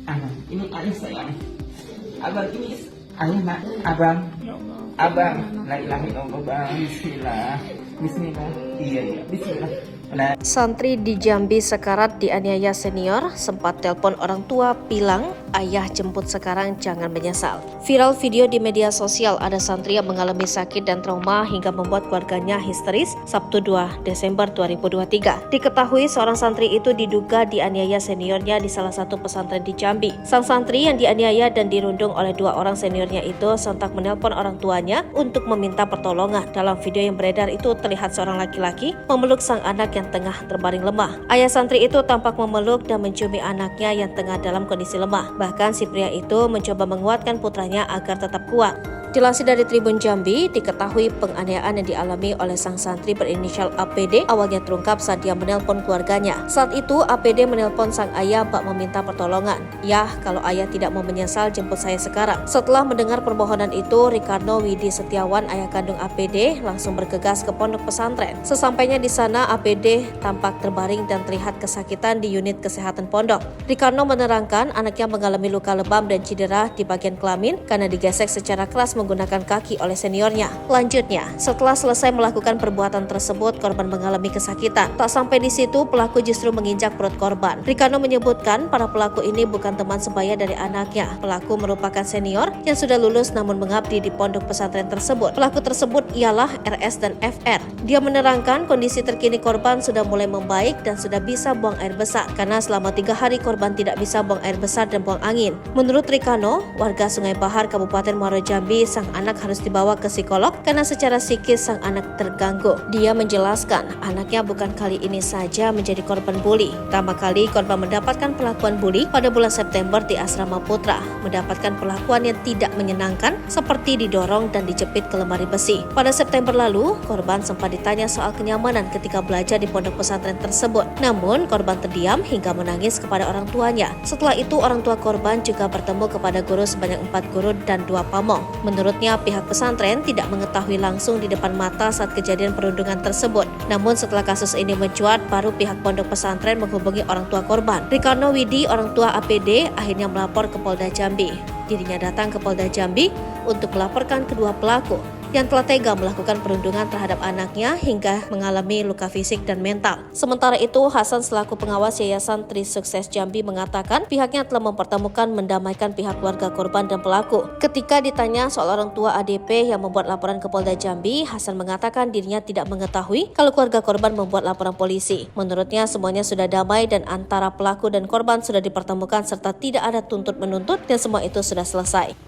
Anak, ini ayah sayang. Abang ini ayah nak. Abang. Abang. La ilaha illallah bang. Bismillah. Bismillah. Iya. Bismillah. Nah. Santri di Jambi sekarat dianiaya senior, sempat telepon orang tua bilang, ayah jemput sekarang jangan menyesal. Viral video di media sosial ada santri yang mengalami sakit dan trauma hingga membuat keluarganya histeris Sabtu 2 Desember 2023. Diketahui seorang santri itu diduga dianiaya seniornya di salah satu pesantren di Jambi. Sang santri yang dianiaya dan dirundung oleh dua orang seniornya itu sontak menelpon orang tuanya untuk meminta pertolongan. Dalam video yang beredar itu terlihat seorang laki-laki memeluk sang anak yang tengah terbaring lemah. Ayah santri itu tampak memeluk dan menciumi anaknya yang tengah dalam kondisi lemah. Bahkan si pria itu mencoba menguatkan putranya agar tetap kuat. Dilansir dari Tribun Jambi, diketahui penganiayaan yang dialami oleh sang santri berinisial APD awalnya terungkap saat dia menelpon keluarganya. Saat itu APD menelpon sang ayah bak meminta pertolongan. Yah, kalau ayah tidak mau menyesal jemput saya sekarang. Setelah mendengar permohonan itu, Ricardo Widi Setiawan, ayah kandung APD, langsung bergegas ke pondok pesantren. Sesampainya di sana, APD tampak terbaring dan terlihat kesakitan di unit kesehatan pondok. Ricardo menerangkan anaknya mengalami luka lebam dan cedera di bagian kelamin karena digesek secara keras menggunakan kaki oleh seniornya. Lanjutnya, setelah selesai melakukan perbuatan tersebut, korban mengalami kesakitan. Tak sampai di situ, pelaku justru menginjak perut korban. Ricardo menyebutkan para pelaku ini bukan teman sebaya dari anaknya. Pelaku merupakan senior yang sudah lulus namun mengabdi di pondok pesantren tersebut. Pelaku tersebut ialah RS dan FR. Dia menerangkan kondisi terkini korban sudah mulai membaik dan sudah bisa buang air besar karena selama 3 hari korban tidak bisa buang air besar dan buang angin. Menurut Ricardo, warga Sungai Bahar, Kabupaten Muaro Jambi, sang anak harus dibawa ke psikolog karena secara psikis sang anak terganggu. Dia menjelaskan anaknya bukan kali ini saja menjadi korban bully. Pertama kali korban mendapatkan perlakuan bully pada bulan September di Asrama Putra, mendapatkan perlakuan yang tidak menyenangkan seperti didorong dan dijepit ke lemari besi. Pada September lalu, korban sempat ditanya soal kenyamanan ketika belajar di pondok pesantren tersebut. Namun, korban terdiam hingga menangis kepada orang tuanya. Setelah itu, orang tua korban juga bertemu kepada guru sebanyak 4 guru dan 2 pamong. Menurutnya, pihak pesantren tidak mengetahui langsung di depan mata saat kejadian perundungan tersebut. Namun setelah kasus ini mencuat, baru pihak pondok pesantren menghubungi orang tua korban. Ricardo Widi, orang tua APD, akhirnya melapor ke Polda Jambi. Dirinya datang ke Polda Jambi untuk melaporkan kedua pelaku yang telah tega melakukan perundungan terhadap anaknya hingga mengalami luka fisik dan mental. Sementara itu, Hasan selaku pengawas Yayasan Tri Sukses Jambi mengatakan pihaknya telah mempertemukan mendamaikan pihak keluarga korban dan pelaku. Ketika ditanya soal orang tua ADP yang membuat laporan ke Polda Jambi, Hasan mengatakan dirinya tidak mengetahui kalau keluarga korban membuat laporan polisi. Menurutnya semuanya sudah damai dan antara pelaku dan korban sudah dipertemukan serta tidak ada tuntut-menuntut dan semua itu sudah selesai.